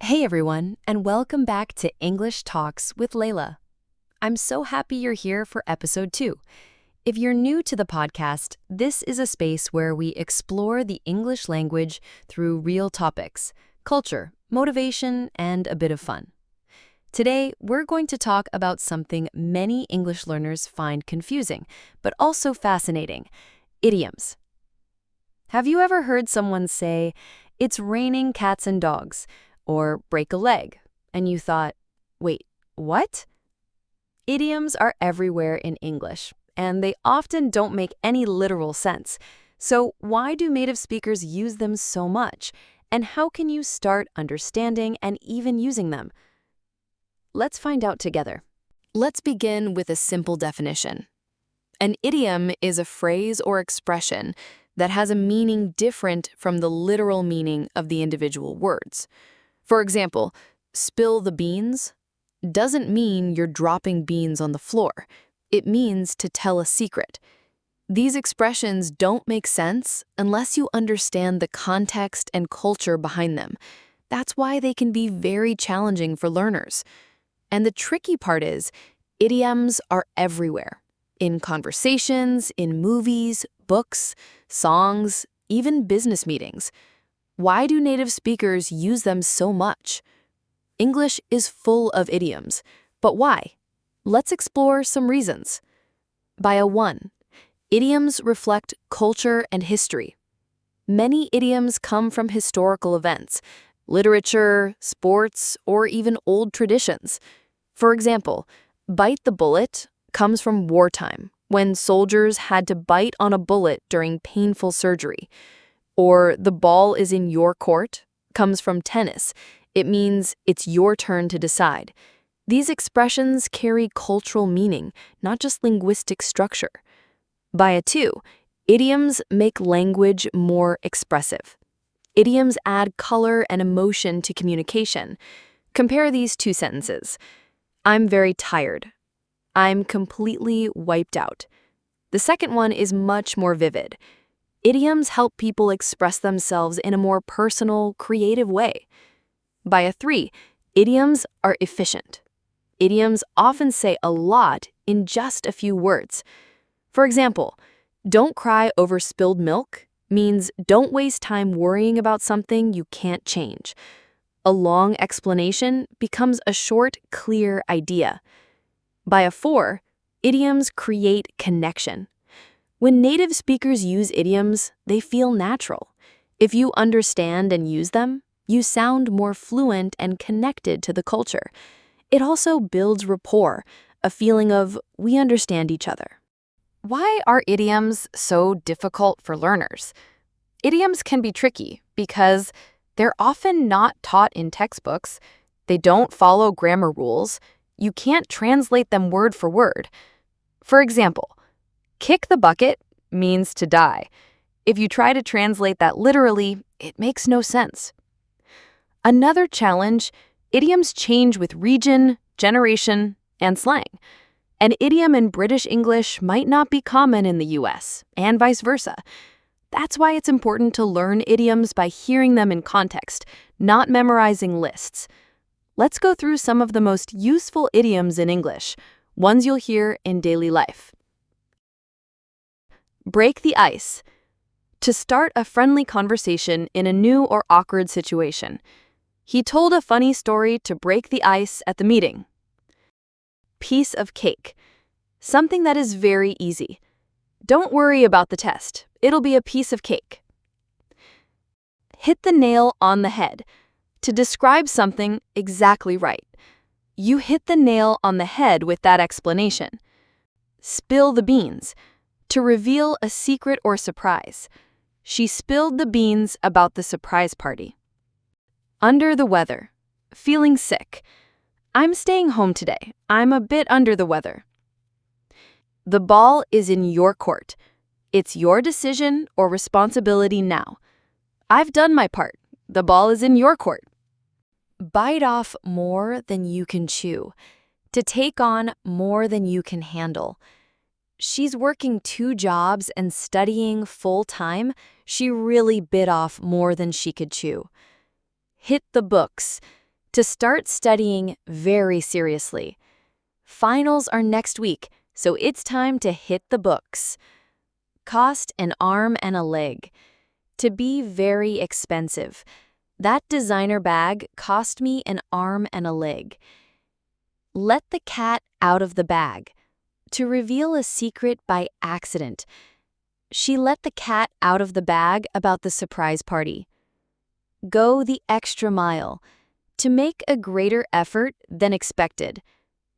Hey everyone, and welcome back to English Talks with Leyla. I'm so happy you're here for episode 2. If you're new to the podcast, this is a space where we explore the English language through real topics, culture, motivation, and a bit of fun. Today, we're going to talk about something many English learners find confusing, but also fascinating: idioms. Have you ever heard someone say, "It's raining cats and dogs," or "break a leg," and you thought, wait, what? Idioms are everywhere in English, and they often don't make any literal sense. So why do native speakers use them so much? And how can you start understanding and even using them? Let's find out together. Let's begin with a simple definition. An idiom is a phrase or expression that has a meaning different from the literal meaning of the individual words. For example, spill the beans doesn't mean you're dropping beans on the floor. It means to tell a secret. These expressions don't make sense unless you understand the context and culture behind them. That's why they can be very challenging for learners. And the tricky part is, idioms are everywhere. In conversations, in movies, books, songs, even business meetings. Why do native speakers use them so much? English is full of idioms, but why? Let's explore some reasons. Bio 1. Idioms reflect culture and history. Many idioms come from historical events, literature, sports, or even old traditions. For example, bite the bullet comes from wartime, when soldiers had to bite on a bullet during painful surgery. Or the ball is in your court comes from tennis. It means it's your turn to decide. These expressions carry cultural meaning, not just linguistic structure. Bio 2, idioms make language more expressive. Idioms add color and emotion to communication. Compare these two sentences. I'm very tired. I'm completely wiped out. The second one is much more vivid. Idioms help people express themselves in a more personal, creative way. Bio 3, idioms are efficient. Idioms often say a lot in just a few words. For example, don't cry over spilled milk means don't waste time worrying about something you can't change. A long explanation becomes a short, clear idea. Bio 4, idioms create connection. When native speakers use idioms, they feel natural. If you understand and use them, you sound more fluent and connected to the culture. It also builds rapport, a feeling of we understand each other. Why are idioms so difficult for learners? Idioms can be tricky because they're often not taught in textbooks. They don't follow grammar rules. You can't translate them word for word. For example, kick the bucket means to die. If you try to translate that literally, it makes no sense. Another challenge, idioms change with region, generation, and slang. An idiom in British English might not be common in the US, and vice versa. That's why it's important to learn idioms by hearing them in context, not memorizing lists. Let's go through some of the most useful idioms in English, ones you'll hear in daily life. Break the ice. To start a friendly conversation in a new or awkward situation. He told a funny story to break the ice at the meeting. Piece of cake. Something that is very easy. Don't worry about the test. It'll be a piece of cake. Hit the nail on the head. To describe something exactly right. You hit the nail on the head with that explanation. Spill the beans. To reveal a secret or surprise. She spilled the beans about the surprise party. Under the weather. Feeling sick. I'm staying home today. I'm a bit under the weather. The ball is in your court. It's your decision or responsibility now. I've done my part. The ball is in your court. Bite off more than you can chew. To take on more than you can handle. She's working 2 jobs and studying full-time. She really bit off more than she could chew. Hit the books. to start studying very seriously. Finals are next week, so it's time to hit the books. Cost an arm and a leg. To be very expensive. That designer bag cost me an arm and a leg. Let the cat out of the bag. To reveal a secret by accident. She let the cat out of the bag about the surprise party. Go the extra mile. To make a greater effort than expected.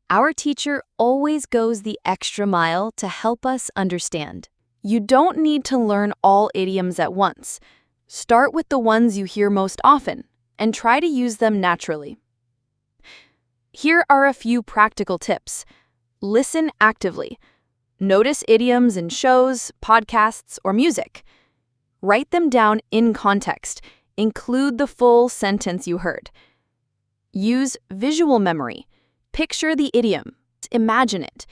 Our teacher always goes the extra mile to help us understand. You don't need to learn all idioms at once. Start with the ones you hear most often and try to use them naturally. Here are a few practical tips. Listen actively. Notice idioms in shows, podcasts, or music. Write them down in context. Include the full sentence you heard. Use visual memory. Picture the idiom. Imagine it.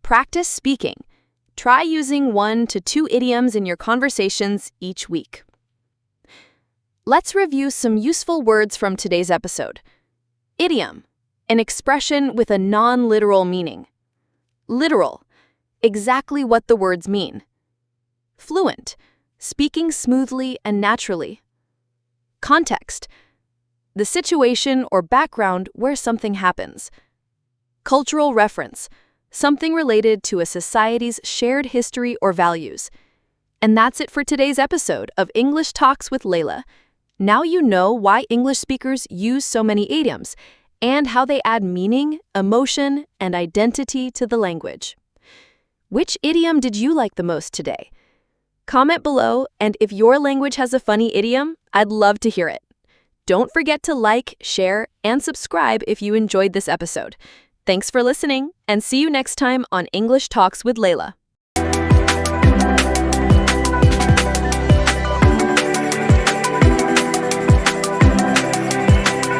Practice speaking. Try using 1 to 2 idioms in your conversations each week. Let's review some useful words from today's episode. Idiom, an expression with a non-literal meaning. Literal, exactly what the words mean. Fluent, speaking smoothly and naturally. Context, the situation or background where something happens. Cultural reference, something related to a society's shared history or values. And that's it for today's episode of English Talks with Leyla. Now you know why English speakers use so many idioms and how they add meaning, emotion, and identity to the language. Which idiom did you like the most today? Comment below, and if your language has a funny idiom, I'd love to hear it. Don't forget to like, share, and subscribe if you enjoyed this episode. Thanks for listening, and see you next time on English Talks with Leyla.